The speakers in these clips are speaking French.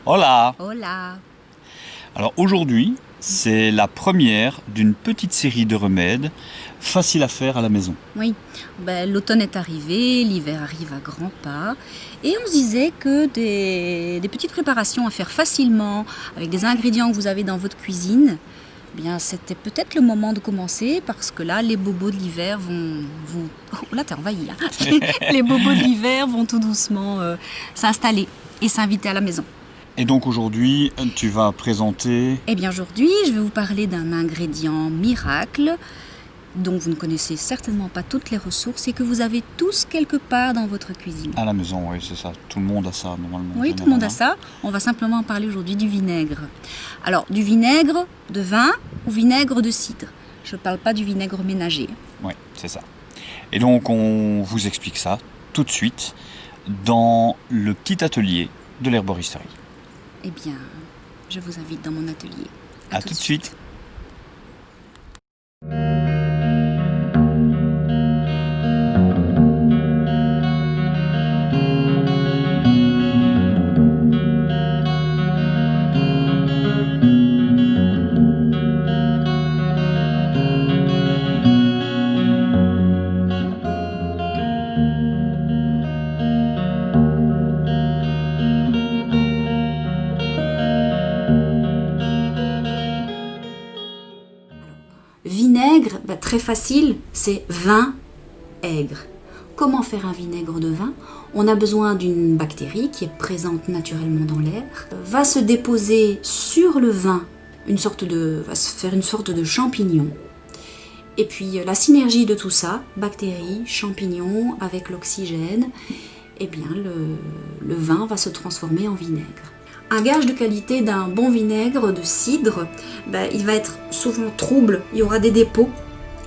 Hola! Hola! Alors aujourd'hui, c'est la première d'une petite série de remèdes faciles à faire à la maison. Oui, l'automne est arrivé, l'hiver arrive à grands pas, et on se disait que des petites préparations à faire facilement, avec des ingrédients que vous avez dans votre cuisine, eh bien c'était peut-être le moment de commencer, parce que là, les bobos de l'hiver vont... Oh là, t'es envahi là! Les bobos de l'hiver vont tout doucement s'installer et s'inviter à la maison. Et donc aujourd'hui, tu vas présenter... Eh bien aujourd'hui, je vais vous parler d'un ingrédient miracle dont vous ne connaissez certainement pas toutes les ressources et que vous avez tous quelque part dans votre cuisine. À la maison, oui, c'est ça. Tout le monde a ça normalement. Oui, tout le monde a ça. On va simplement parler aujourd'hui du vinaigre. Alors, du vinaigre de vin ou vinaigre de cidre. Je ne parle pas du vinaigre ménager. Oui, c'est ça. Et donc on vous explique ça tout de suite dans le petit atelier de l'herboristerie. Eh bien, je vous invite dans mon atelier. À tout de suite. Vinaigre, très facile, c'est vin aigre. Comment faire un vinaigre de vin? On a besoin d'une bactérie qui est présente naturellement dans l'air, va se déposer sur le vin, va se faire une sorte de champignon. Et puis la synergie de tout ça, bactéries, champignons avec l'oxygène, eh bien le vin va se transformer en vinaigre. Un gage de qualité d'un bon vinaigre de cidre, il va être souvent trouble, il y aura des dépôts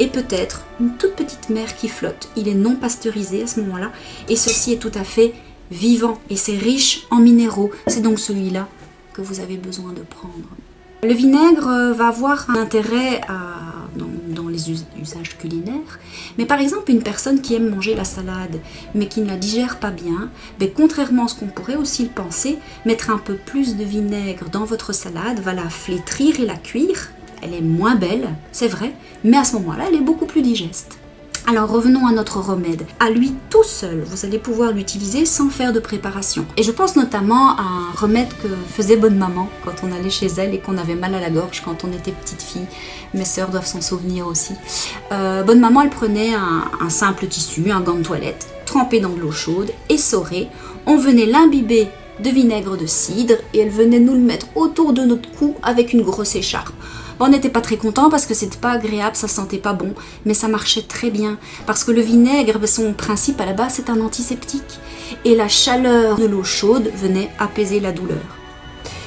et peut-être une toute petite mer qui flotte. Il est non pasteurisé à ce moment-là et ceci est tout à fait vivant et c'est riche en minéraux. C'est donc celui-là que vous avez besoin de prendre. Le vinaigre va avoir un intérêt dans les usages culinaires, mais par exemple une personne qui aime manger la salade mais qui ne la digère pas bien, contrairement à ce qu'on pourrait aussi le penser, mettre un peu plus de vinaigre dans votre salade va la flétrir et la cuire. Elle est moins belle, c'est vrai, mais à ce moment-là, elle est beaucoup plus digeste. Alors revenons à notre remède. À lui tout seul, vous allez pouvoir l'utiliser sans faire de préparation. Et je pense notamment à un remède que faisait bonne maman quand on allait chez elle et qu'on avait mal à la gorge quand on était petite fille. Mes sœurs doivent s'en souvenir aussi. Bonne maman, elle prenait un simple tissu, un gant de toilette, trempé dans de l'eau chaude, essoré. On venait l'imbiber de vinaigre de cidre et elle venait nous le mettre autour de notre cou avec une grosse écharpe. On n'était pas très content parce que c'était pas agréable, ça sentait pas bon, mais ça marchait très bien parce que le vinaigre, son principe à la base, c'est un antiseptique et la chaleur de l'eau chaude venait apaiser la douleur.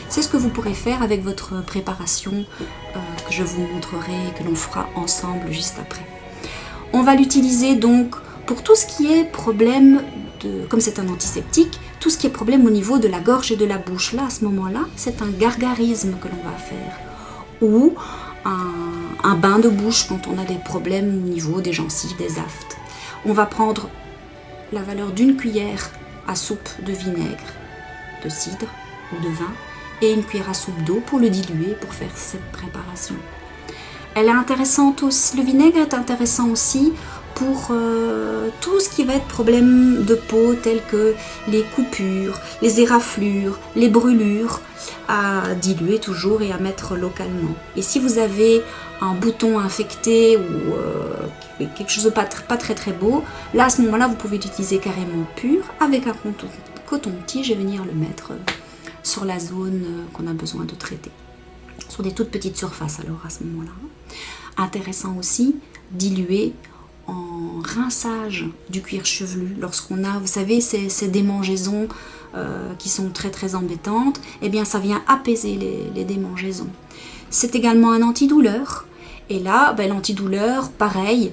C'est ce que vous pourrez faire avec votre préparation que je vous montrerai et que l'on fera ensemble juste après. On va l'utiliser donc pour tout ce qui est problème, comme c'est un antiseptique, tout ce qui est problème au niveau de la gorge et de la bouche. Là, à ce moment-là, c'est un gargarisme que l'on va faire. Ou un bain de bouche quand on a des problèmes au niveau des gencives, des aftes. On va prendre la valeur d'une cuillère à soupe de vinaigre, de cidre ou de vin et une cuillère à soupe d'eau pour le diluer pour faire cette préparation. Elle est intéressante aussi, le vinaigre est intéressant aussi pour tout ce qui va être problème de peau tels que les coupures, les éraflures, les brûlures, à diluer toujours et à mettre localement. Et si vous avez un bouton infecté ou quelque chose de pas très beau, là à ce moment-là vous pouvez l'utiliser carrément pur avec un coton-tige et venir le mettre sur la zone qu'on a besoin de traiter. Sur des toutes petites surfaces alors à ce moment-là. Intéressant aussi, diluer en rinçage du cuir chevelu. Lorsqu'on a, vous savez, ces démangeaisons qui sont très embêtantes, eh bien ça vient apaiser les démangeaisons. C'est également un antidouleur. Et là, l'antidouleur, pareil,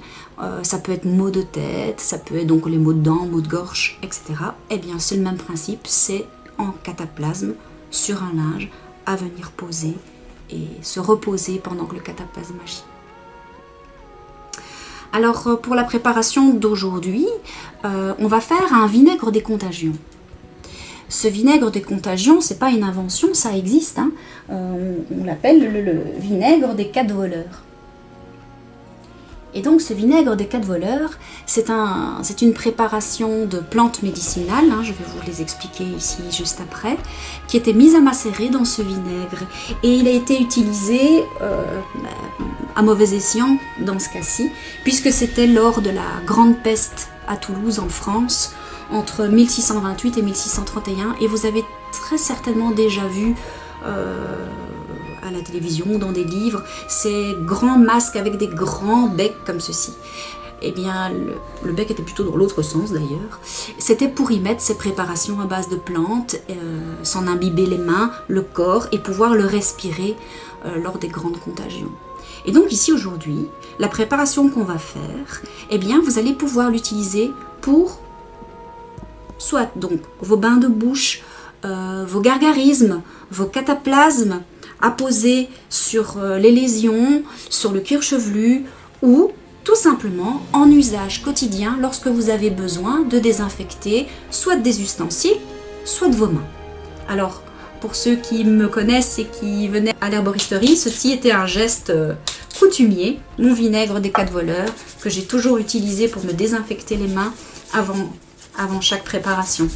ça peut être maux de tête, ça peut être donc les maux de dents, maux de gorge, etc. Eh bien c'est le même principe, c'est en cataplasme sur un linge à venir poser et se reposer pendant que le cataplasme agit. Alors pour la préparation d'aujourd'hui, on va faire un vinaigre des contagions. Ce vinaigre des contagions, c'est pas une invention, ça existe. Hein. On l'appelle le vinaigre des 4 voleurs. Et donc ce vinaigre des 4 voleurs, c'est une préparation de plantes médicinales, hein, je vais vous les expliquer ici juste après, qui était mise à macérer dans ce vinaigre. Et il a été utilisé à mauvais escient dans ce cas-ci, puisque c'était lors de la grande peste à Toulouse en France, entre 1628 et 1631, et vous avez très certainement déjà vu à la télévision, dans des livres, ces grands masques avec des grands becs comme ceci. Eh bien, le bec était plutôt dans l'autre sens d'ailleurs. C'était pour y mettre ces préparations à base de plantes, s'en imbiber les mains, le corps et pouvoir le respirer lors des grandes contagions. Et donc ici aujourd'hui, la préparation qu'on va faire, eh bien, vous allez pouvoir l'utiliser pour soit donc vos bains de bouche, vos gargarismes, vos cataplasmes, apposés sur les lésions, sur le cuir chevelu ou tout simplement en usage quotidien lorsque vous avez besoin de désinfecter soit des ustensiles, soit de vos mains. Alors, pour ceux qui me connaissent et qui venaient à l'herboristerie, ceci était un geste coutumier, mon vinaigre des 4 voleurs, que j'ai toujours utilisé pour me désinfecter les mains avant chaque préparation.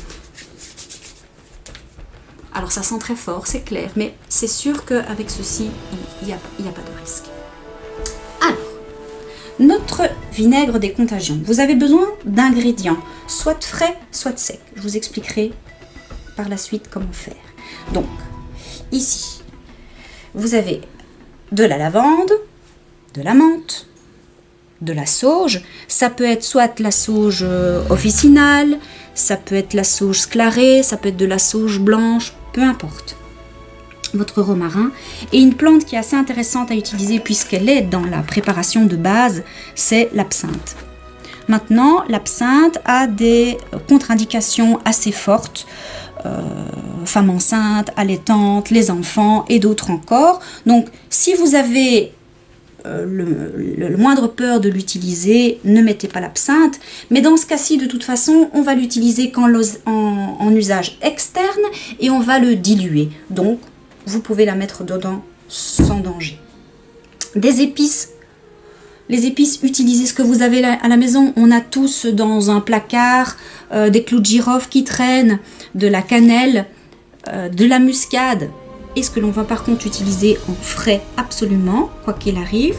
Alors ça sent très fort, c'est clair, mais c'est sûr qu'avec ceci, il n'y a pas de risque. Alors, notre vinaigre des contagions. Vous avez besoin d'ingrédients, soit frais, soit secs. Je vous expliquerai par la suite comment faire. Donc, ici, vous avez de la lavande, de la menthe, de la sauge. Ça peut être soit la sauge officinale, ça peut être la sauge sclarée, ça peut être de la sauge blanche, peu importe. Votre romarin. Et une plante qui est assez intéressante à utiliser puisqu'elle est dans la préparation de base, c'est l'absinthe. Maintenant, l'absinthe a des contre-indications assez fortes. Femmes enceintes, allaitantes, les enfants et d'autres encore. Donc, si vous avez le moindre peur de l'utiliser, ne mettez pas l'absinthe. Mais dans ce cas-ci, de toute façon, on va l'utiliser en usage externe et on va le diluer. Donc, vous pouvez la mettre dedans sans danger. Des épices. Les épices, utilisez ce que vous avez à la maison. On a tous dans un placard des clous de girofle qui traînent, de la cannelle, de la muscade. Et ce que l'on va par contre utiliser en frais absolument, quoi qu'il arrive,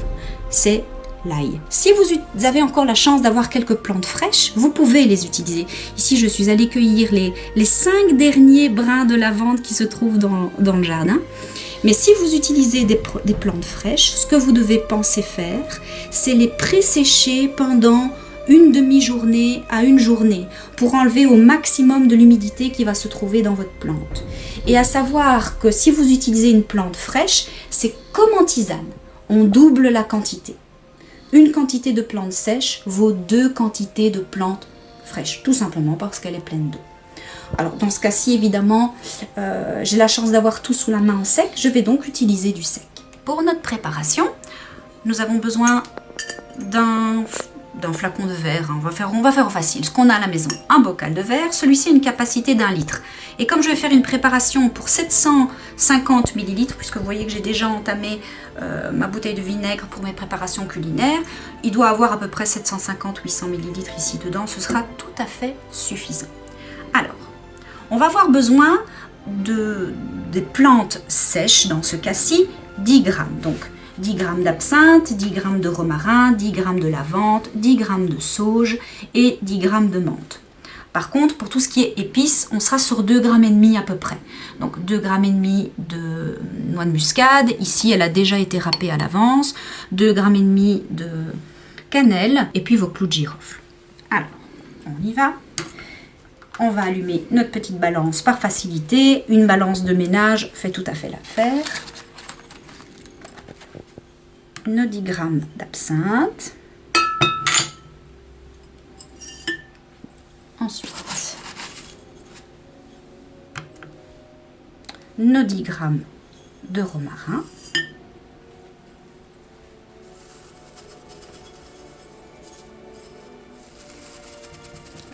c'est l'ail. Si vous avez encore la chance d'avoir quelques plantes fraîches, vous pouvez les utiliser. Ici, je suis allée cueillir les 5 derniers brins de lavande qui se trouvent dans le jardin. Mais si vous utilisez des plantes fraîches, ce que vous devez penser faire, c'est les pré-sécher pendant une demi-journée à une journée pour enlever au maximum de l'humidité qui va se trouver dans votre plante. Et à savoir que si vous utilisez une plante fraîche, c'est comme en tisane, on double la quantité. Une quantité de plantes sèches vaut 2 quantités de plantes fraîches, tout simplement parce qu'elle est pleine d'eau. Alors dans ce cas-ci, évidemment, j'ai la chance d'avoir tout sous la main en sec, je vais donc utiliser du sec. Pour notre préparation, nous avons besoin d'un flacon de verre, on va faire en facile, ce qu'on a à la maison, un bocal de verre, celui-ci a une capacité d'1 litre. Et comme je vais faire une préparation pour 750 ml, puisque vous voyez que j'ai déjà entamé ma bouteille de vinaigre pour mes préparations culinaires, il doit avoir à peu près 750-800 ml ici dedans, ce sera tout à fait suffisant. Alors, on va avoir besoin des plantes sèches, dans ce cas-ci, 10 grammes, donc 10 g d'absinthe, 10 g de romarin, 10 g de lavande, 10 g de sauge et 10 g de menthe. Par contre, pour tout ce qui est épices, on sera sur 2,5 g à peu près. Donc 2,5 g de noix de muscade, ici elle a déjà été râpée à l'avance, 2,5 g de cannelle et puis vos clous de girofle. Alors, on y va. On va allumer notre petite balance par facilité. Une balance de ménage fait tout à fait l'affaire. Nos 10 g d'absinthe. Ensuite, nos 10 g de romarin.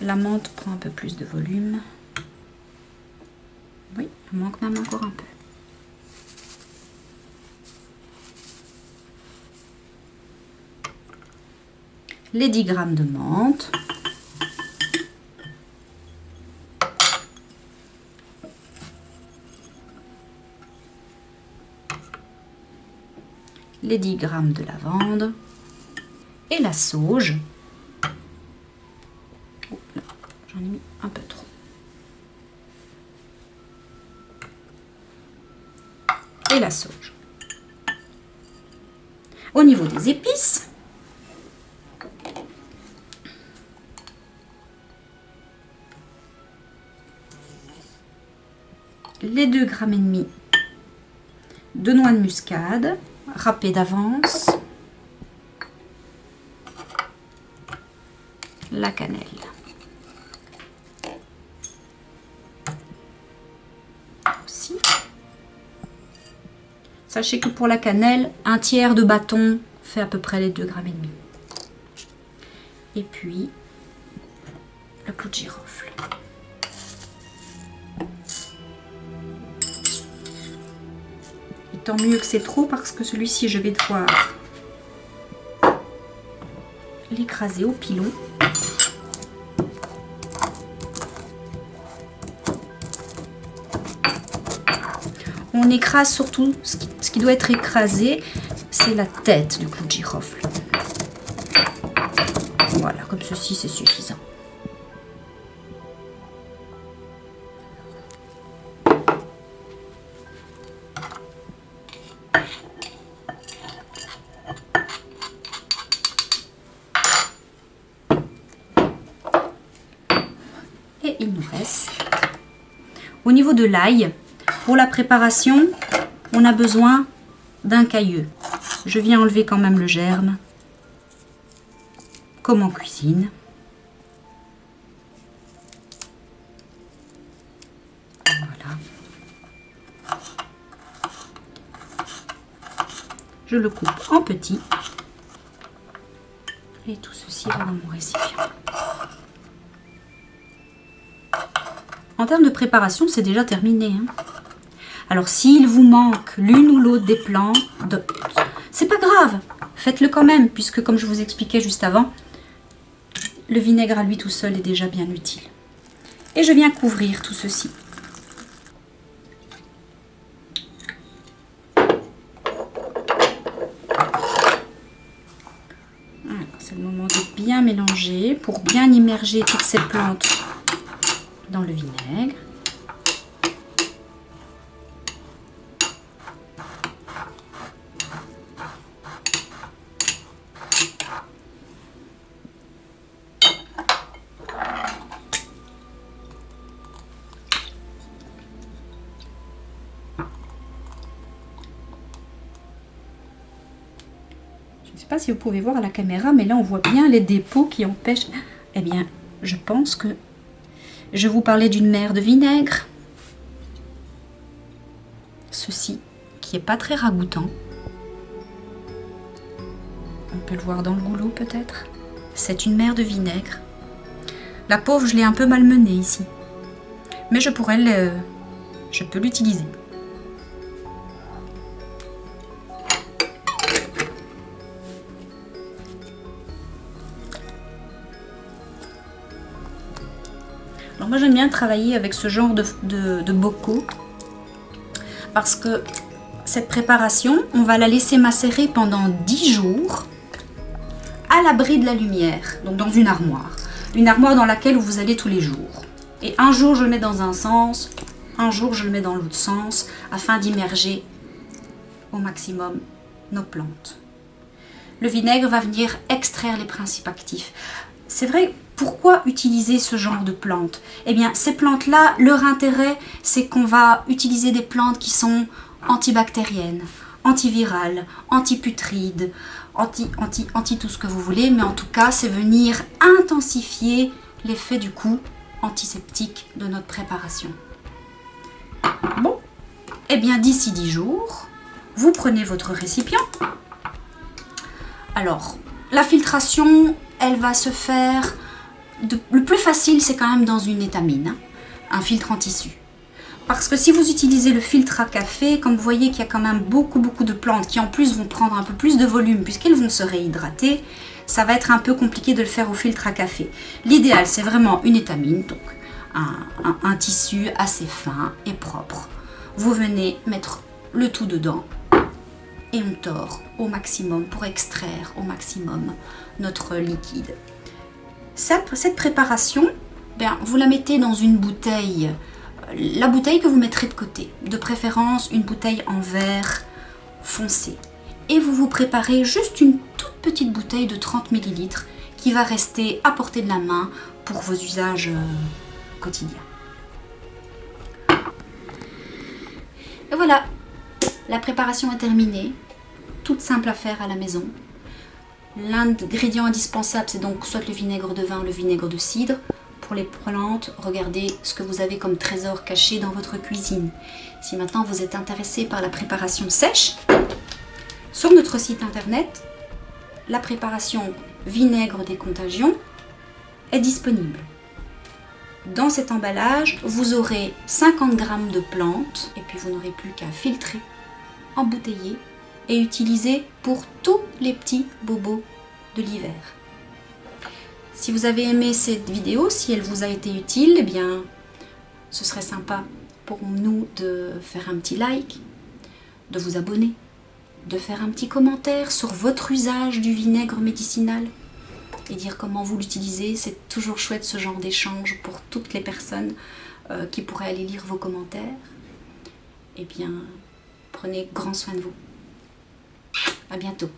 La menthe prend un peu plus de volume. Il manque même encore un peu. Les 10 g de menthe. Les 10 g de lavande. Et la sauge. Oh, là, j'en ai mis un peu trop. Et la sauge. Au niveau des épices, les 2,5 g de noix de muscade râpées d'avance, la cannelle. Aussi. Sachez que pour la cannelle, un tiers de bâton fait à peu près les 2,5 g. Et puis, le clou de girofle. Et tant mieux que c'est trop parce que celui-ci, je vais devoir l'écraser au pilon. On écrase surtout, ce qui doit être écrasé, c'est la tête du clou de girofle. Voilà, comme ceci, c'est suffisant. Et il nous reste, au niveau de l'ail, pour la préparation, on a besoin d'un cailleux. Je viens enlever quand même le germe, comme en cuisine. Voilà. Je le coupe en petits. Et tout ceci va dans mon récipient. En termes de préparation, c'est déjà terminé, hein. Alors, s'il vous manque l'une ou l'autre des plantes, c'est pas grave, faites-le quand même, puisque comme je vous expliquais juste avant, le vinaigre à lui tout seul est déjà bien utile. Et je viens couvrir tout ceci. C'est le moment de bien mélanger pour bien immerger toutes ces plantes dans le vinaigre. Je ne sais pas si vous pouvez voir à la caméra, mais là on voit bien les dépôts qui empêchent. Eh bien, je pense que je vous parlais d'une mer de vinaigre. Ceci, qui est pas très ragoûtant. On peut le voir dans le goulot peut-être. C'est une mer de vinaigre. La pauvre, je l'ai un peu malmenée ici. Mais je peux l'utiliser. Alors moi j'aime bien travailler avec ce genre de bocaux parce que cette préparation, on va la laisser macérer pendant 10 jours à l'abri de la lumière, donc dans une armoire dans laquelle vous allez tous les jours. Et un jour je le mets dans un sens, un jour je le mets dans l'autre sens afin d'immerger au maximum nos plantes. Le vinaigre va venir extraire les principes actifs. C'est vrai, pourquoi utiliser ce genre de plantes? Eh bien, ces plantes-là, leur intérêt, c'est qu'on va utiliser des plantes qui sont antibactériennes, antivirales, antiputrides, anti tout ce que vous voulez, mais en tout cas, c'est venir intensifier l'effet du coup antiseptique de notre préparation. Bon, eh bien, d'ici 10 jours, vous prenez votre récipient. Alors, la filtration, elle va se faire... Le plus facile, c'est quand même dans une étamine, hein, un filtre en tissu. Parce que si vous utilisez le filtre à café, comme vous voyez qu'il y a quand même beaucoup de plantes qui en plus vont prendre un peu plus de volume puisqu'elles vont se réhydrater, ça va être un peu compliqué de le faire au filtre à café. L'idéal, c'est vraiment une étamine, donc un tissu assez fin et propre. Vous venez mettre le tout dedans et on tord au maximum pour extraire au maximum notre liquide. Cette préparation, bien, vous la mettez dans une bouteille, la bouteille que vous mettrez de côté, de préférence une bouteille en verre foncé. Et vous vous préparez juste une toute petite bouteille de 30 ml qui va rester à portée de la main pour vos usages quotidiens. Et voilà, la préparation est terminée, toute simple à faire à la maison. L'ingrédient indispensable, c'est donc soit le vinaigre de vin ou le vinaigre de cidre. Pour les plantes, regardez ce que vous avez comme trésor caché dans votre cuisine. Si maintenant vous êtes intéressé par la préparation sèche, sur notre site internet, la préparation vinaigre des contagions est disponible. Dans cet emballage, vous aurez 50 g de plantes et puis vous n'aurez plus qu'à filtrer, embouteiller et utiliser pour tous les petits bobos de l'hiver. Si vous avez aimé cette vidéo, si elle vous a été utile, eh bien, ce serait sympa pour nous de faire un petit like, de vous abonner, de faire un petit commentaire sur votre usage du vinaigre médicinal et dire comment vous l'utilisez. C'est toujours chouette ce genre d'échange pour toutes les personnes qui pourraient aller lire vos commentaires. Eh bien, prenez grand soin de vous. À bientôt.